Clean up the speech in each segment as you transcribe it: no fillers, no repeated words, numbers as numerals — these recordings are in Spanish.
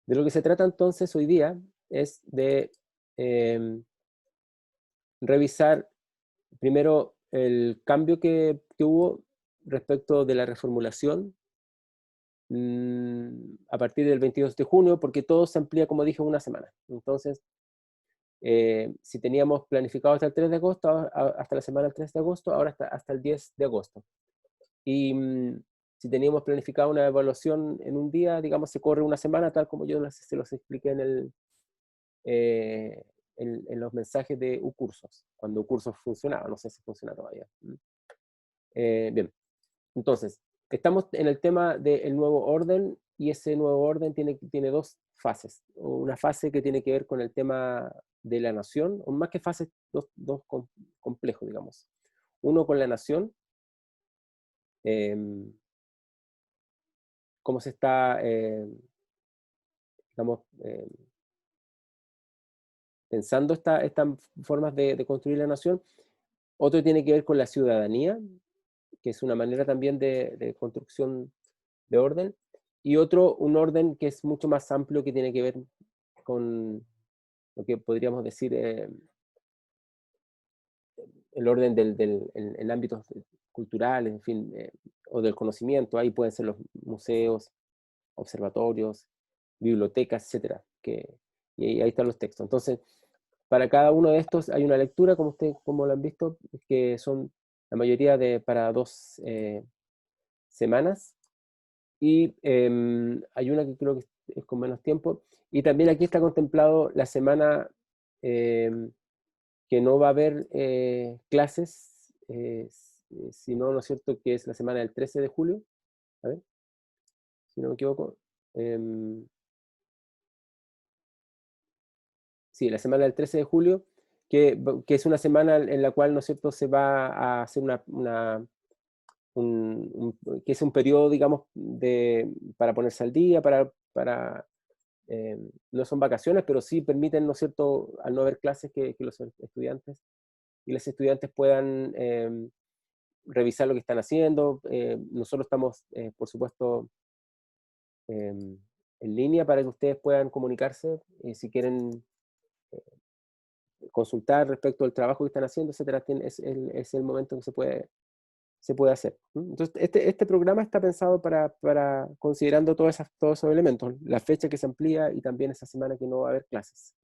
De lo que se trata entonces hoy día es de revisar primero el cambio que hubo respecto de la reformulación a partir del 22 de junio, porque todo se amplía, como dije, una semana. Entonces, si teníamos planificado hasta el 3 de agosto, hasta la semana del 3 de agosto, ahora hasta el 10 de agosto. Y si teníamos planificado una evaluación en un día, digamos, se corre una semana, tal como yo se los expliqué eh, en los mensajes de uCursos, cuando uCursos funcionaba, no sé si funciona todavía. Bien, entonces, estamos en el tema del nuevo orden, y ese nuevo orden tiene dos fases. Una fase que tiene que ver con el tema de la nación, o más que fases, dos complejos, digamos. Uno con la nación, eh, cómo se está, digamos, pensando estas formas de construir la nación. Otro tiene que ver con la ciudadanía, que es una manera también de construcción de orden. Y otro, un orden que es mucho más amplio, que tiene que ver con lo que podríamos decir el orden en ámbitos culturales, en fin, o del conocimiento. Ahí pueden ser los museos, observatorios, bibliotecas, etcétera, y ahí están los textos. Entonces, para cada uno de estos hay una lectura, como lo han visto, que son la mayoría para 2 semanas, y hay una que creo que es con menos tiempo, y también aquí está contemplado la semana que no va a haber clases, sino, ¿no es cierto?, que es la semana del 13 de julio, a ver, si no me equivoco. Sí, la semana del 13 de julio, que es una semana en la cual, ¿no es cierto?, se va a hacer que es un periodo, digamos, para ponerse al día, no son vacaciones, pero sí permiten, ¿no es cierto?, al no haber clases, que los estudiantes y las estudiantes puedan revisar lo que están haciendo. Nosotros estamos, por supuesto, en línea para que ustedes puedan comunicarse, si quieren consultar respecto al trabajo que están haciendo, etcétera. Es el momento en que se puede hacer. Entonces, este programa está pensado para considerando todos esos elementos, la fecha que se amplía y también esa semana que no va a haber clases.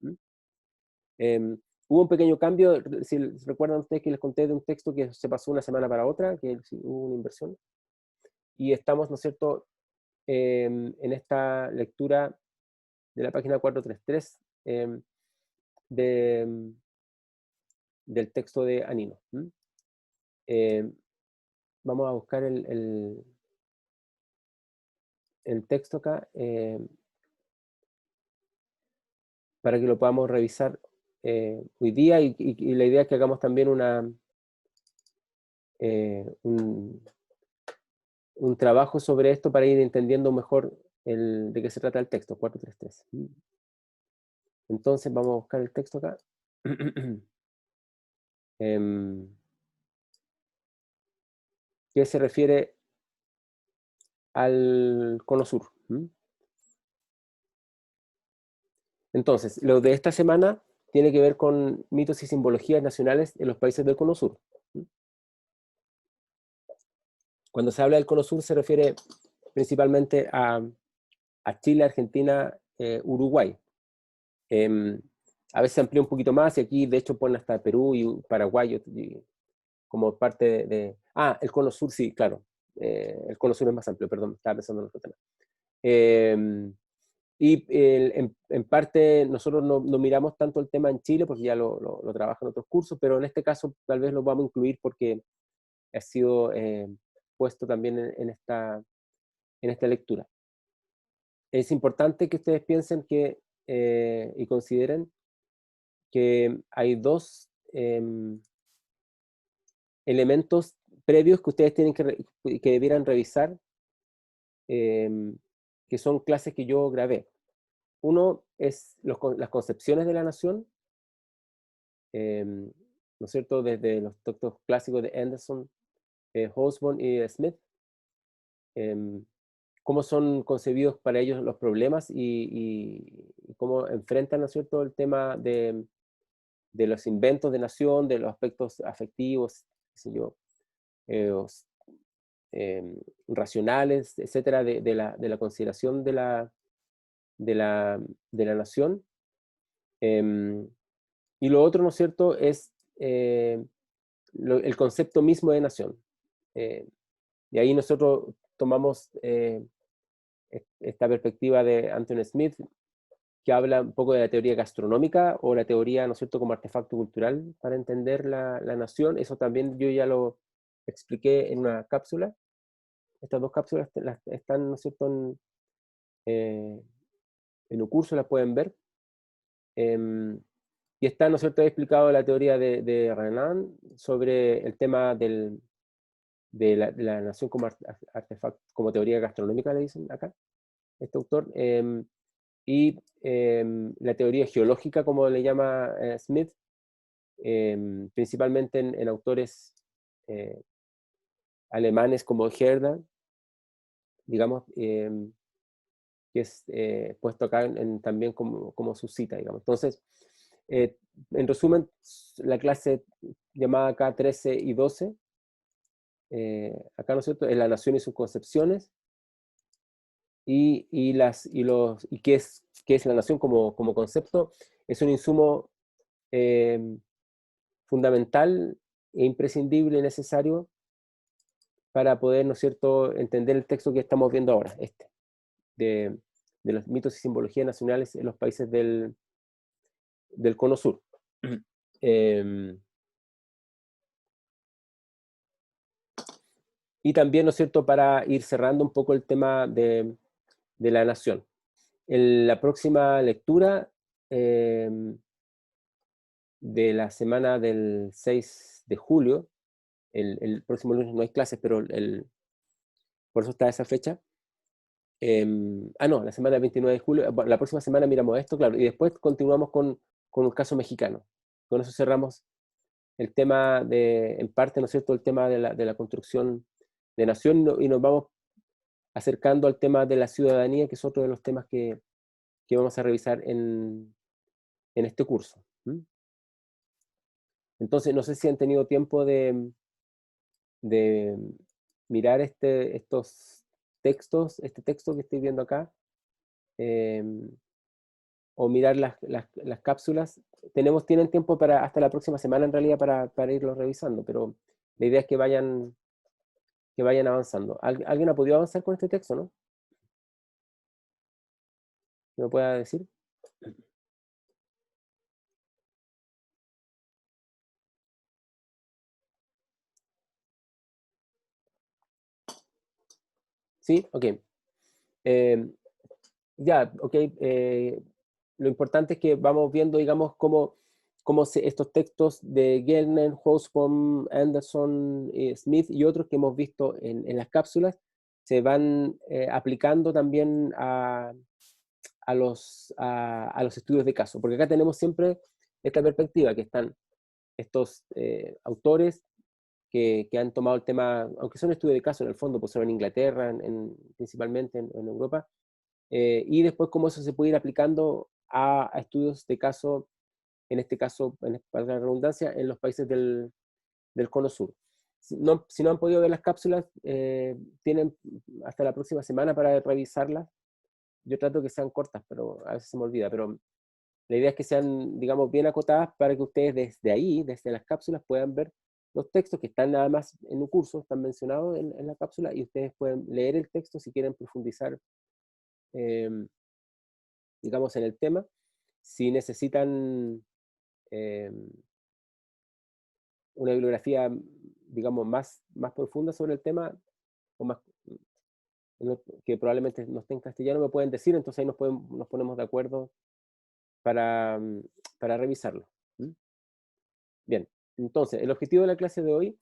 Hubo un pequeño cambio, si recuerdan ustedes que les conté de un texto que se pasó una semana para otra, que hubo una inversión, y estamos, ¿no es cierto?, en esta lectura de la página 433 de, del texto de Anino. Vamos a buscar el texto acá para que lo podamos revisar hoy día, y la idea es que hagamos también un trabajo sobre esto para ir entendiendo mejor de qué se trata el texto, 433. Entonces vamos a buscar el texto acá. Que se refiere al Cono Sur. Entonces, lo de esta semana tiene que ver con mitos y simbologías nacionales en los países del Cono Sur. Cuando se habla del Cono Sur se refiere principalmente a Chile, Argentina, Uruguay. A veces se amplía un poquito más, y aquí de hecho ponen hasta Perú y Paraguay como parte el Cono Sur, sí, claro. El Cono Sur es más amplio, perdón, estaba pensando en otro tema. Y en parte nosotros no miramos tanto el tema en Chile, porque ya lo trabajan en otros cursos, pero en este caso tal vez lo vamos a incluir porque ha sido puesto también en esta lectura. Es importante que ustedes piensen y consideren que hay dos elementos previos que ustedes tienen que debieran revisar, que son clases que yo grabé. Uno es las concepciones de la nación, ¿no es cierto?, desde los textos clásicos de Anderson, Hobsbawm y Smith. cómo son concebidos para ellos los problemas y cómo enfrentan, ¿no es cierto?, el tema de los inventos de nación, de los aspectos afectivos, qué sé yo, os racionales, etcétera, de la consideración de la, de la nación. Em, y lo otro, ¿no es cierto?, es el concepto mismo de nación. Eh, y ahí nosotros tomamos esta perspectiva de Anthony Smith, que habla un poco de la teoría gastronómica o la teoría, ¿no es cierto?, como artefacto cultural para entender la nación. Eso también yo ya lo expliqué en una cápsula. Estas dos cápsulas están, ¿no es cierto?, eh, en un curso, las pueden ver. Em, y está, ¿no es cierto?, explicado la teoría de Renan sobre el tema de la nación como artefacto, como teoría gastronómica, le dicen acá, este autor. Y la teoría geológica, como le llama Smith, principalmente en autores eh, alemanes como Herder, digamos, que es puesto acá también como su cita, digamos. Entonces, en resumen, la clase llamada acá 13 y 12, acá, ¿no es cierto?, es la nación y sus concepciones, y qué es la nación como concepto. Es un insumo fundamental e imprescindible, necesario, para poder, ¿no es cierto?, entender el texto que estamos viendo ahora, de, de los mitos y simbologías nacionales en los países del Cono Sur. Eh, y también, ¿no es cierto?, para ir cerrando un poco el tema de la nación. En la próxima lectura eh, de la semana del 6 de julio, el próximo lunes no hay clases, pero por eso está esa fecha. No, la semana del 29 de julio, bueno, la próxima semana miramos esto, claro, y después continuamos con un caso mexicano. Con eso cerramos el tema en parte, ¿no es cierto?, el tema de la construcción de nación, y nos vamos acercando al tema de la ciudadanía, que es otro de los temas que vamos a revisar en este curso. Entonces, no sé si han tenido tiempo de mirar estos textos, este texto que estoy viendo acá, eh, o mirar las cápsulas. Tienen tiempo hasta la próxima semana en realidad para irlos revisando, pero la idea es que vayan avanzando. ¿Alguien ha podido avanzar con este texto, no? ¿Me pueda decir? Sí, ok. Eh, ya, ok. Lo importante es que vamos viendo, digamos, cómo estos textos de Gellner, Hobsbawm, Anderson, Smith y otros que hemos visto en las cápsulas se van aplicando también a los estudios de caso, porque acá tenemos siempre esta perspectiva, que están estos autores que han tomado el tema, aunque son estudios de caso en el fondo, pues son en Inglaterra, principalmente en Europa, y después cómo eso se puede ir aplicando a estudios de caso, en este caso, para la redundancia, en los países del Cono Sur. Si no han podido ver las cápsulas, tienen hasta la próxima semana para revisarlas. Yo trato que sean cortas, pero a veces se me olvida, pero la idea es que sean, digamos, bien acotadas para que ustedes desde ahí, desde las cápsulas, puedan ver los textos que están nada más en un curso, están mencionados en la cápsula, y ustedes pueden leer el texto si quieren profundizar, eh, digamos, en el tema. Si necesitan eh, una bibliografía, digamos, más profunda sobre el tema, o más, que probablemente no esté en castellano, me pueden decir, entonces ahí nos ponemos de acuerdo para, para revisarlo. Bien, entonces, el objetivo de la clase de hoy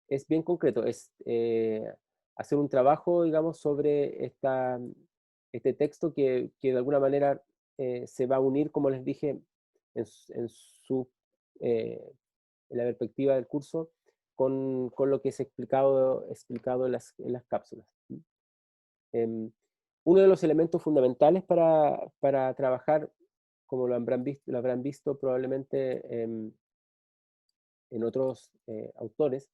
es bien concreto, es hacer un trabajo, digamos, sobre este texto que de alguna manera se va a unir, como les dije, en eh, en la perspectiva del curso, con lo que es explicado en las cápsulas. Uno de los elementos fundamentales para trabajar, como lo habrán visto probablemente en otros autores,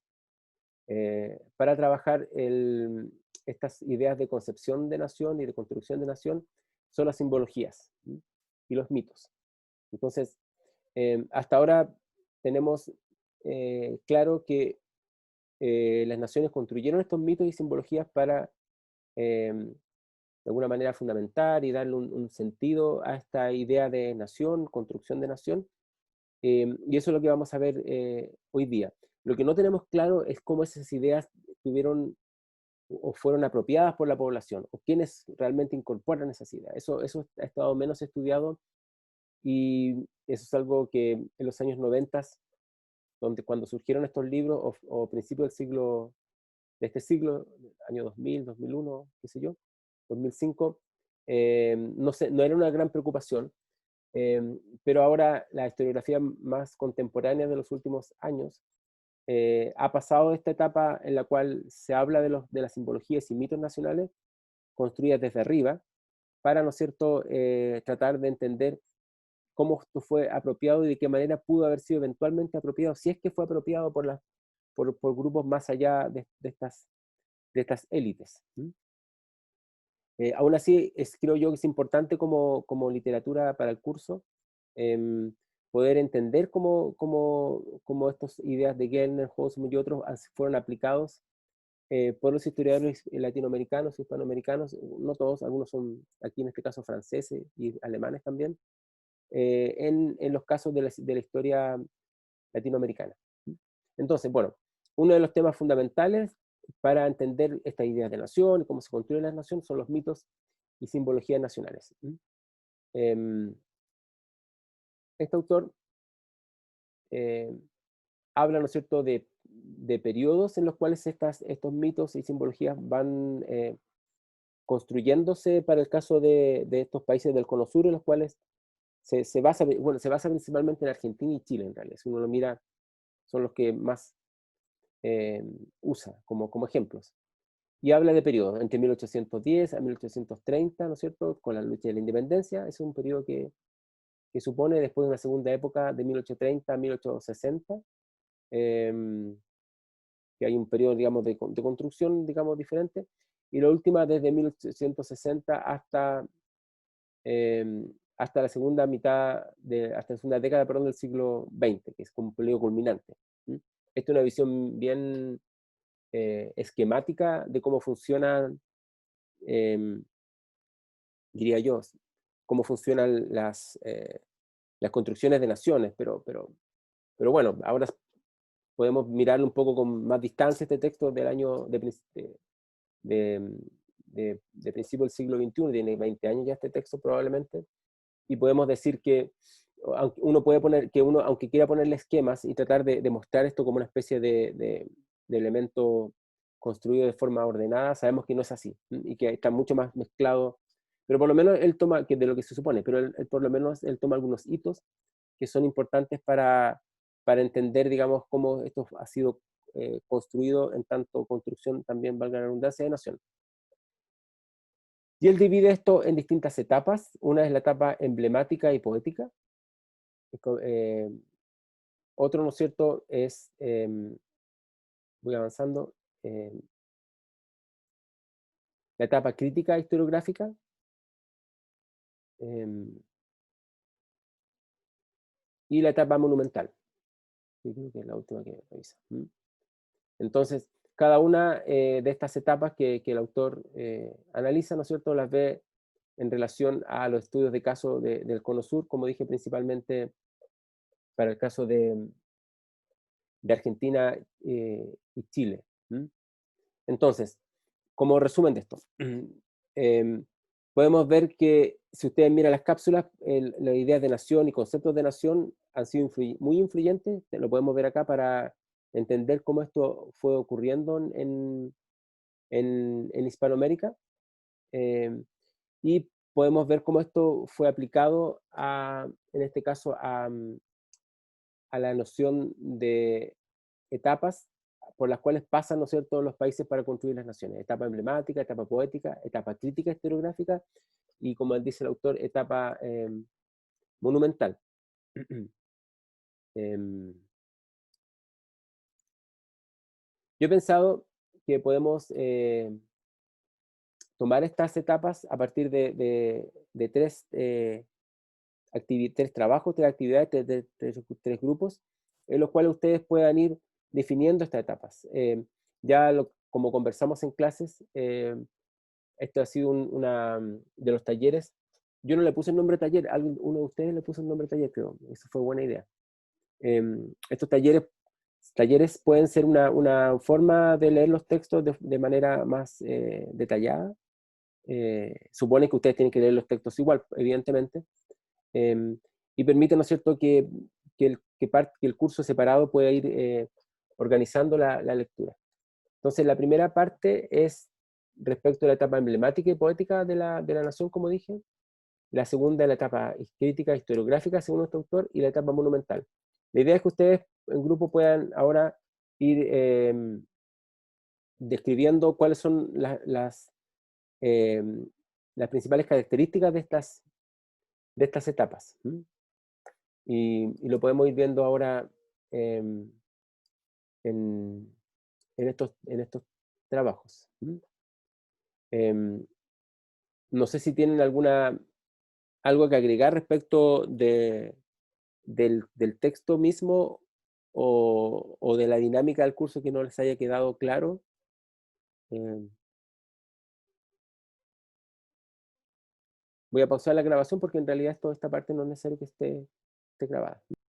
para trabajar estas ideas de concepción de nación y de construcción de nación, son las simbologías, ¿sí? Y los mitos. Entonces, hasta ahora tenemos claro que las naciones construyeron estos mitos y simbologías para, de alguna manera, fundamentar y darle un sentido a esta idea de nación, construcción de nación, y eso es lo que vamos a ver hoy día. Lo que no tenemos claro es cómo esas ideas tuvieron o fueron apropiadas por la población, o quiénes realmente incorporan esas ideas. Eso ha estado menos estudiado, y eso es algo que en los años 90, cuando surgieron estos libros, o principios de este siglo, año 2000, 2001, qué sé yo, 2005, no era una gran preocupación, pero ahora la historiografía más contemporánea de los últimos años ha pasado esta etapa en la cual se habla de las simbologías y mitos nacionales construidas desde arriba, para, ¿no es cierto?, tratar de entender cómo esto fue apropiado y de qué manera pudo haber sido eventualmente apropiado, si es que fue apropiado por grupos más allá de estas élites. Aún así, creo yo que es importante como literatura para el curso, poder entender cómo estas ideas de Gellner, Hobsbawm y otros fueron aplicados por los historiadores latinoamericanos, hispanoamericanos, no todos, algunos son aquí en este caso franceses y alemanes también, en los casos de la historia latinoamericana. Entonces, bueno, uno de los temas fundamentales para entender esta idea de nación y cómo se construye la nación son los mitos y simbologías nacionales. Este autor habla, ¿no es cierto?, de periodos en los cuales estos mitos y simbologías van construyéndose para el caso de estos países del Cono Sur, en los cuales se basa principalmente en Argentina y Chile, en realidad. Si uno lo mira, son los que más usa como ejemplos. Y habla de periodos entre 1810 a 1830, ¿no es cierto?, con la lucha de la independencia. Es un periodo que supone después de una segunda época de 1830 a 1860, que hay un periodo, digamos, de construcción, digamos, diferente. Y la última desde 1860 hasta la segunda hasta la segunda década, perdón, del siglo XX, que es como un periodo culminante. Esta es una visión bien esquemática de cómo funcionan, diría yo, cómo funcionan las construcciones de naciones, pero bueno, ahora podemos mirarlo un poco con más distancia este texto del año de, de principio del siglo XXI, tiene 20 años ya este texto probablemente, y podemos decir que uno puede poner, que uno, aunque quiera ponerle esquemas y tratar de mostrar esto como una especie de elemento construido de forma ordenada, sabemos que no es así, y que está mucho más mezclado, pero por lo menos él toma, que de lo que se supone, pero él por lo menos él toma algunos hitos que son importantes para entender, digamos, cómo esto ha sido construido en tanto construcción, también valga la redundancia, de nación. Y él divide esto en distintas etapas. Una es la etapa emblemática y poética. Eh, Otro, ¿no es cierto?, es, voy avanzando, la etapa crítica historiográfica, y la etapa monumental. Yo creo que es la última que revisa. Entonces, cada una de estas etapas que el autor analiza, ¿no es cierto?, las ve en relación a los estudios de caso del Cono Sur, como dije, principalmente para el caso de Argentina y Chile. Entonces, como resumen de esto, podemos ver que si ustedes miran las cápsulas, las ideas de nación y conceptos de nación han sido muy influyentes, lo podemos ver acá para entender cómo esto fue ocurriendo en Hispanoamérica, y podemos ver cómo esto fue aplicado en este caso a la noción de etapas por las cuales pasan, ¿no es cierto?, los países para construir las naciones. Etapa emblemática, etapa poética, etapa crítica historiográfica y, como dice el autor, etapa monumental. Em, yo he pensado que podemos tomar estas etapas a partir de tres, tres trabajos, tres actividades, tres grupos, en los cuales ustedes puedan ir definiendo estas etapas. Como conversamos en clases, esto ha sido una de los talleres. Yo no le puse el nombre taller, uno de ustedes le puso el nombre taller, creo. Eso fue buena idea. Estos talleres pueden ser una forma de leer los textos de manera más detallada. Supone que ustedes tienen que leer los textos igual, evidentemente, y permite, ¿no es cierto?, que el curso separado pueda ir organizando la lectura. Entonces, la primera parte es respecto a la etapa emblemática y poética de la nación, como dije. La segunda es la etapa crítica, historiográfica, según este autor, y la etapa monumental. La idea es que ustedes en grupo puedan ahora ir describiendo cuáles son las principales características de estas etapas. Y lo podemos ir viendo ahora en, en estos trabajos. No sé si tienen algo que agregar respecto del texto mismo o de la dinámica del curso que no les haya quedado claro. Em, Voy a pausar la grabación porque en realidad toda esta parte no es necesario que esté grabada.